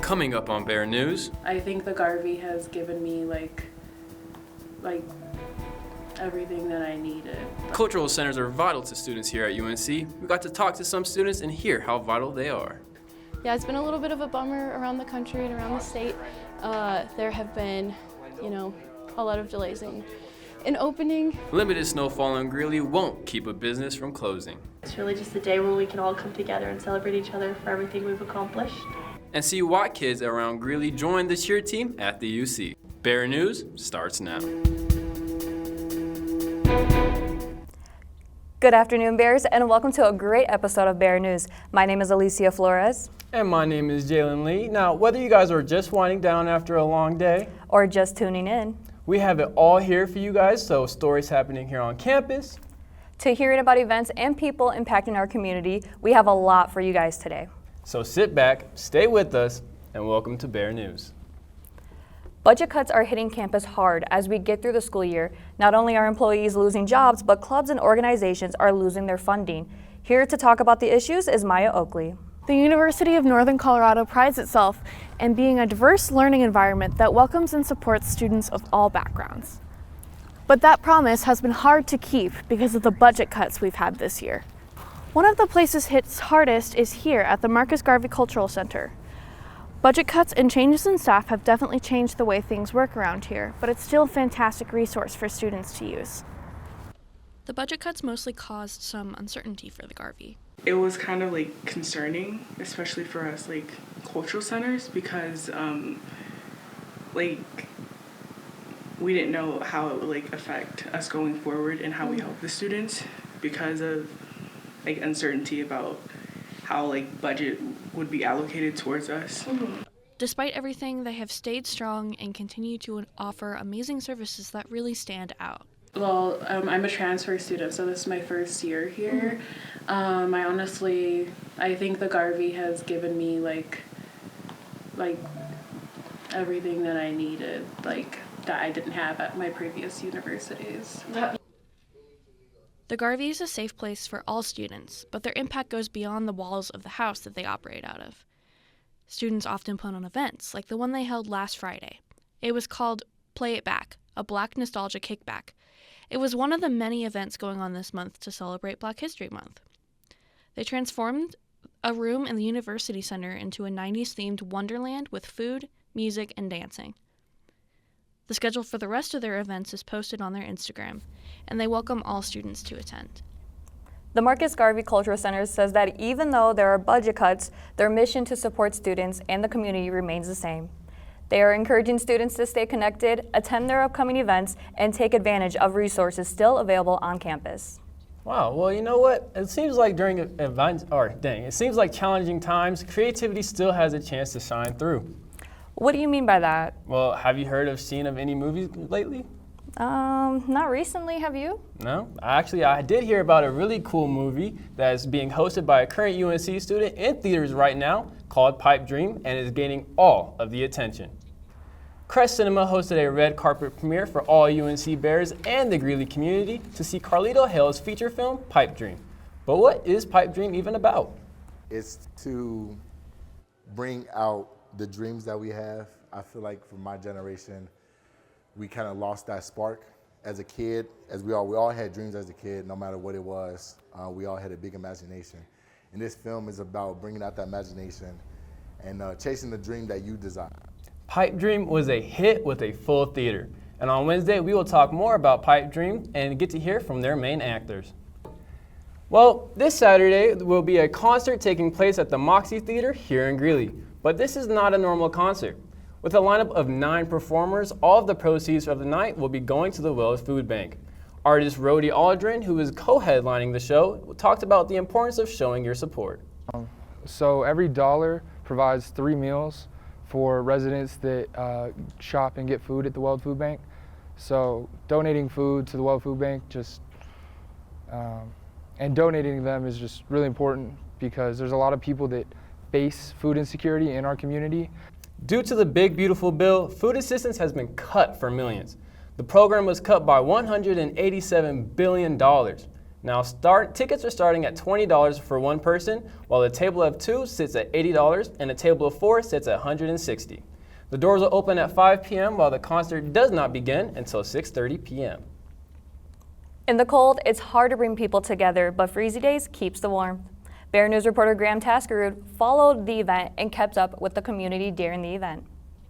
Coming up on Bear News. I think the Garvey has given me like everything that I needed. Cultural centers are vital to students here at UNC. We got to talk to some students and hear how vital they are. Yeah, it's been a little bit of a bummer around the country and around the state. There have been, a lot of delays in opening. Limited snowfall in Greeley won't keep a business from closing. It's really just a day where we can all come together and celebrate each other for everything we've accomplished. And see why kids around Greeley joined the cheer team at the UC. Bear News starts now. Good afternoon, Bears, and welcome to a great episode of Bear News. My name is Alicea Flores. And my name is Jaylen Lee. Now, whether you guys are just winding down after a long day, or just tuning in, we have it all here for you guys, so stories happening here on campus. To hearing about events and people impacting our community, we have a lot for you guys today. So sit back, stay with us, and welcome to Bear News. Budget cuts are hitting campus hard as we get through the school year. Not only are employees losing jobs, but clubs and organizations are losing their funding. Here to talk about the issues is Maya Oakley. The University of Northern Colorado prides itself in being a diverse learning environment that welcomes and supports students of all backgrounds. But that promise has been hard to keep because of the budget cuts we've had this year. One of the places hit hardest is here at the Marcus Garvey Cultural Center. Budget cuts and changes in staff have definitely changed the way things work around here, but it's still a fantastic resource for students to use. The budget cuts mostly caused some uncertainty for the Garvey. It was kind of concerning, especially for us cultural centers, because we didn't know how it would affect us going forward and how we help the students because of uncertainty about how budget would be allocated towards us. Mm-hmm. Despite everything, they have stayed strong and continue to offer amazing services that really stand out. Well, I'm a transfer student, so this is my first year here. I think the Garvey has given me everything that I needed, that I didn't have at my previous universities. The Garvey is a safe place for all students, but their impact goes beyond the walls of the house that they operate out of. Students often put on events, like the one they held last Friday. It was called Play It Back, a Black Nostalgia Kickback. It was one of the many events going on this month to celebrate Black History Month. They transformed a room in the University Center into a 90s-themed wonderland with food, music, and dancing. The schedule for the rest of their events is posted on their Instagram, and they welcome all students to attend. The Marcus Garvey Cultural Center says that even though there are budget cuts, their mission to support students and the community remains the same. They are encouraging students to stay connected, attend their upcoming events, and take advantage of resources still available on campus. Wow, well, you know what? It seems like during events, it seems like challenging times, creativity still has a chance to shine through. What do you mean by that? Well, have you heard of seen of any movies lately? Not recently, have you? No, actually, I did hear about a really cool movie that is being hosted by a current UNC student in theaters right now called Pipe Dream and is gaining all of the attention. Kress Cinema hosted a red carpet premiere for all UNC Bears and the Greeley community to see Carlito Hill's feature film, Pipe Dream. But what is Pipe Dream even about? It's to bring out the dreams that we have. I feel like for my generation, we kind of lost that spark as a kid, as we all had dreams as a kid, no matter what it was. We all had a big imagination. And this film is about bringing out that imagination and chasing the dream that you desire. Pipe Dream was a hit with a full theater. And on Wednesday, we will talk more about Pipe Dream and get to hear from their main actors. Well, this Saturday will be a concert taking place at the Moxie Theater here in Greeley. But this is not a normal concert. With a lineup of 9 performers, all of the proceeds of the night will be going to the Wells Food Bank. Artist Rhodey Aldrin, who is co-headlining the show, talked about the importance of showing your support. So every dollar provides 3 meals for residents that shop and get food at the World Food Bank. So donating food to the World Food Bank and donating them is just really important because there's a lot of people that face food insecurity in our community. Due to the Big Beautiful Bill, food assistance has been cut for millions. The program was cut by $187 billion. Now, tickets are starting at $20 for one person, while a table of 2 sits at $80 and a table of 4 sits at $160. The doors will open at 5 p.m. while the concert does not begin until 6:30 p.m. In the cold, it's hard to bring people together, but Freezy Days keeps the warmth. Bear News reporter Graham Taskerud followed the event and kept up with the community during the event.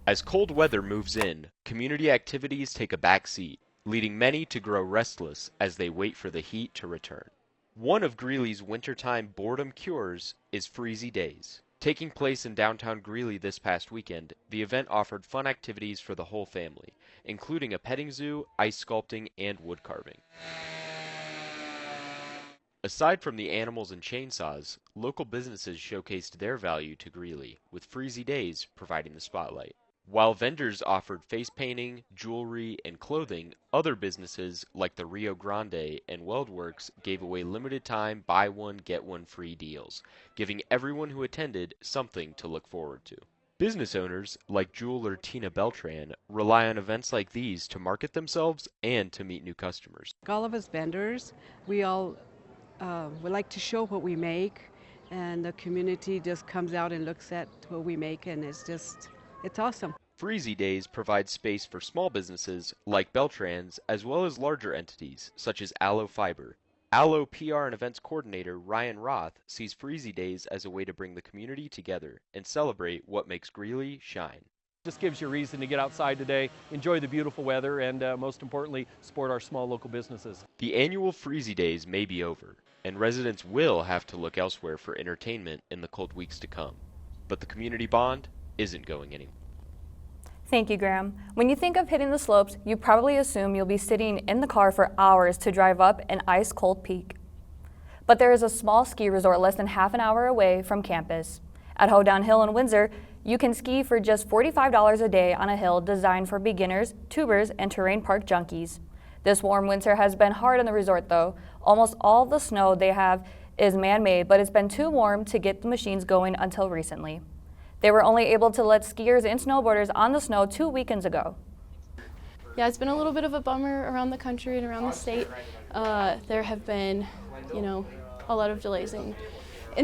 As cold weather moves in, community activities take a back seat, leading many to grow restless as they wait for the heat to return. One of Greeley's wintertime boredom cures is Freezy Days. Taking place in downtown Greeley this past weekend, the event offered fun activities for the whole family, including a petting zoo, ice sculpting, and wood carving. Aside from the animals and chainsaws, local businesses showcased their value to Greeley, with Freezy Days providing the spotlight. While vendors offered face painting, jewelry, and clothing, other businesses like the Rio Grande and Weldworks gave away limited time buy one, get one free deals, giving everyone who attended something to look forward to. Business owners, like jeweler Tina Beltran, rely on events like these to market themselves and to meet new customers. All of us vendors, we all we like to show what we make, and the community just comes out and looks at what we make, and it's awesome. Freezy Days provides space for small businesses like Beltran's, as well as larger entities such as Aloe Fiber. Aloe PR and events coordinator Ryan Roth sees Freezy Days as a way to bring the community together and celebrate what makes Greeley shine. Just gives you a reason to get outside today, enjoy the beautiful weather, and most importantly, support our small local businesses. The annual Freezy Days may be over, and residents will have to look elsewhere for entertainment in the cold weeks to come. But the community bond isn't going anywhere. Thank you, Graham. When you think of hitting the slopes, you probably assume you'll be sitting in the car for hours to drive up an ice-cold peak. But there is a small ski resort less than half an hour away from campus. At Hoedown Hill in Windsor, you can ski for just $45 a day on a hill designed for beginners, tubers, and terrain park junkies. This warm winter has been hard on the resort, though. Almost all the snow they have is man-made, but it's been too warm to get the machines going until recently. They were only able to let skiers and snowboarders on the snow 2 weekends ago. Yeah, it's been a little bit of a bummer around the country and around the state. There have been, a lot of delays in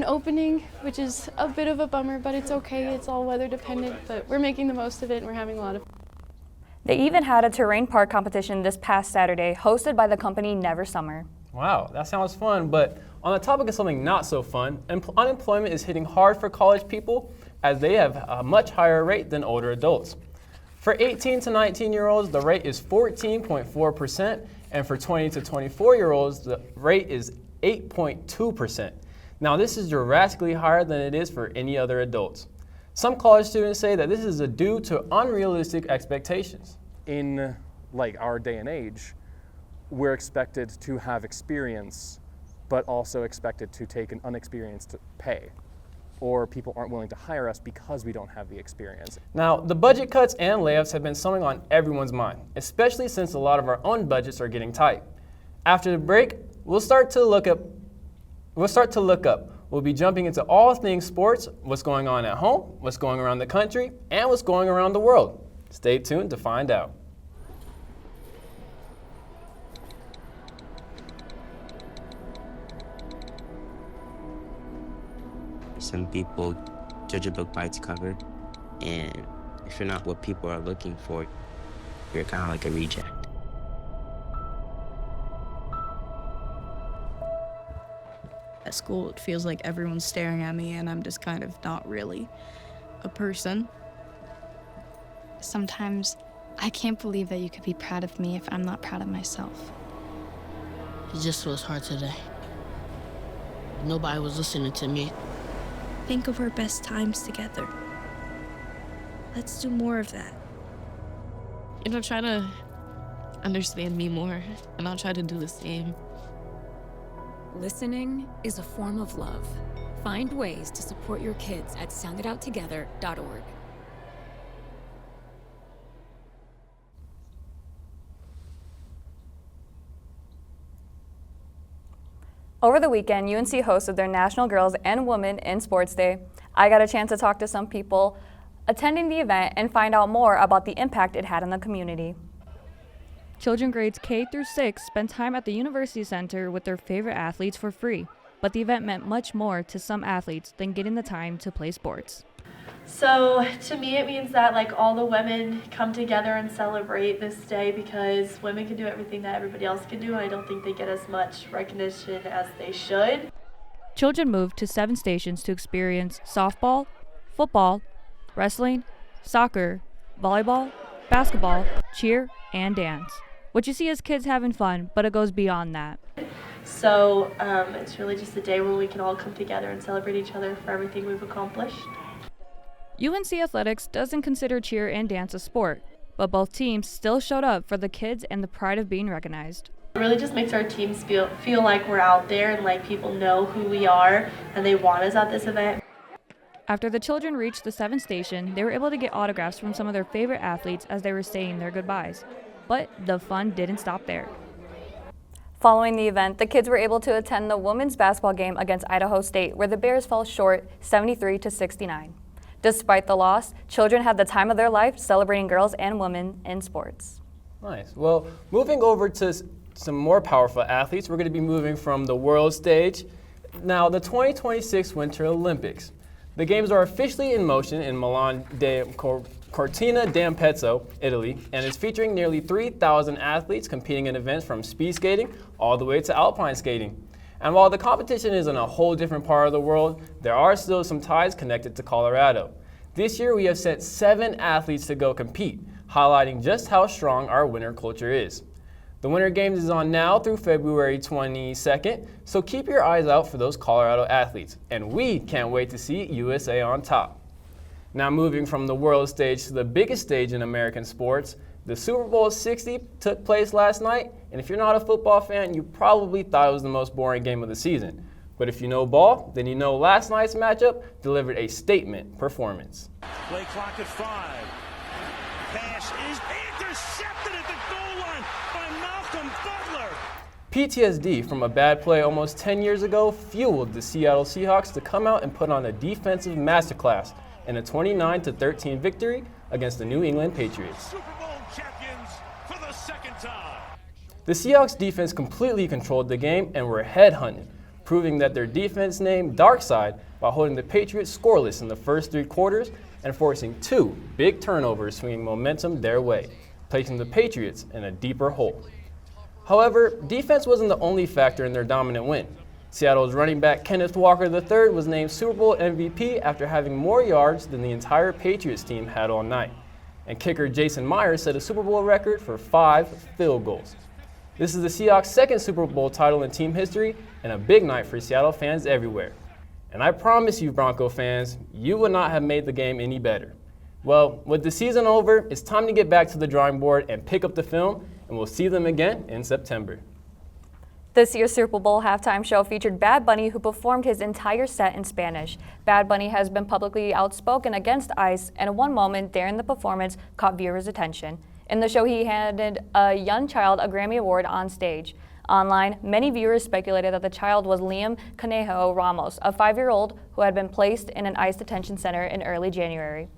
opening, which is a bit of a bummer, but it's okay. It's all weather dependent, but we're making the most of it and we're having a lot of fun. They even had a terrain park competition this past Saturday, hosted by the company Never Summer. Wow, that sounds fun, but on the topic of something not so fun, unemployment is hitting hard for college people as they have a much higher rate than older adults. For 18 to 19-year-olds, the rate is 14.4%, and for 20 to 24-year-olds, the rate is 8.2%. Now, this is drastically higher than it is for any other adults. Some college students say that this is due to unrealistic expectations. In our day and age, we're expected to have experience, but also expected to take an unexperienced pay. Or people aren't willing to hire us because we don't have the experience. Now, the budget cuts and layoffs have been something on everyone's mind, especially since a lot of our own budgets are getting tight. After the break, we'll start to look up. We'll be jumping into all things sports, what's going on at home, what's going around the country, and what's going around the world. Stay tuned to find out. Some people judge a book by its cover, and if you're not what people are looking for, you're kind of like a reject. At school, it feels like everyone's staring at me and I'm just kind of not really a person. Sometimes I can't believe that you could be proud of me if I'm not proud of myself. It just was hard today. Nobody was listening to me. Think of our best times together. Let's do more of that. Try to understand me more, and I'll try to do the same. Listening is a form of love. Find ways to support your kids at sounditouttogether.org. Over the weekend, UNC hosted their National Girls and Women in Sports Day. I got a chance to talk to some people attending the event and find out more about the impact it had on the community. Children grades K through 6 spend time at the University Center with their favorite athletes for free, but the event meant much more to some athletes than getting the time to play sports. So to me it means that like all the women come together and celebrate this day because women can do everything that everybody else can do, and I don't think they get as much recognition as they should. Children moved to 7 stations to experience softball, football, wrestling, soccer, volleyball, basketball, cheer, and dance. What you see is kids having fun, but it goes beyond that. So it's really just a day when we can all come together and celebrate each other for everything we've accomplished. UNC Athletics doesn't consider cheer and dance a sport, but both teams still showed up for the kids and the pride of being recognized. It really just makes our teams feel like we're out there and like people know who we are and they want us at this event. After the children reached the 7th station, they were able to get autographs from some of their favorite athletes as they were saying their goodbyes. But the fun didn't stop there. Following the event, the kids were able to attend the women's basketball game against Idaho State, where the Bears fell short 73-69. Despite the loss, children had the time of their life celebrating girls and women in sports. Nice. Well, moving over to some more powerful athletes, we're going to be moving from the world stage. Now, the 2026 Winter Olympics. The games are officially in motion in Milan Cortina d'Ampezzo, Italy, and is featuring nearly 3,000 athletes competing in events from speed skating all the way to alpine skating. And while the competition is in a whole different part of the world, there are still some ties connected to Colorado. This year we have sent 7 athletes to go compete, highlighting just how strong our winter culture is. The Winter Games is on now through February 22nd, so keep your eyes out for those Colorado athletes, and we can't wait to see USA on top. Now moving from the world stage to the biggest stage in American sports, the Super Bowl 60 took place last night, and if you're not a football fan, you probably thought it was the most boring game of the season. But if you know ball, then you know last night's matchup delivered a statement performance. Play clock at 5. Pass is intercepted at the goal line by Malcolm Butler. PTSD from a bad play almost 10 years ago fueled the Seattle Seahawks to come out and put on a defensive masterclass in a 29-13 victory against the New England Patriots. Super Bowl champions for the second time. The Seahawks defense completely controlled the game and were headhunted, proving that their defense named Dark Side by holding the Patriots scoreless in the first 3 quarters and forcing 2 big turnovers, swinging momentum their way, placing the Patriots in a deeper hole. However, defense wasn't the only factor in their dominant win. Seattle's running back Kenneth Walker III was named Super Bowl MVP after having more yards than the entire Patriots team had all night. And kicker Jason Myers set a Super Bowl record for 5 field goals. This is the Seahawks' 2nd Super Bowl title in team history and a big night for Seattle fans everywhere. And I promise you, Bronco fans, you would not have made the game any better. Well, with the season over, it's time to get back to the drawing board and pick up the film, and we'll see them again in September. This year's Super Bowl halftime show featured Bad Bunny, who performed his entire set in Spanish. Bad Bunny has been publicly outspoken against ICE, and in one moment during the performance caught viewers' attention. In the show, he handed a young child a Grammy Award on stage. Online, many viewers speculated that the child was Liam Conejo Ramos, a 5-year-old who had been placed in an ICE detention center in early January.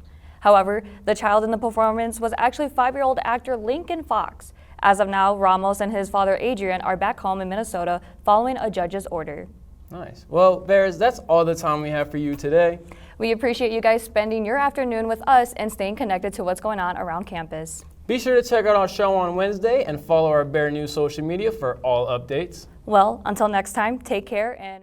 However, the child in the performance was actually 5-year-old actor Lincoln Fox. As of now, Ramos and his father Adrian are back home in Minnesota following a judge's order. Nice. Well, Bears, that's all the time we have for you today. We appreciate you guys spending your afternoon with us and staying connected to what's going on around campus. Be sure to check out our show on Wednesday and follow our Bear News social media for all updates. Well, until next time, take care and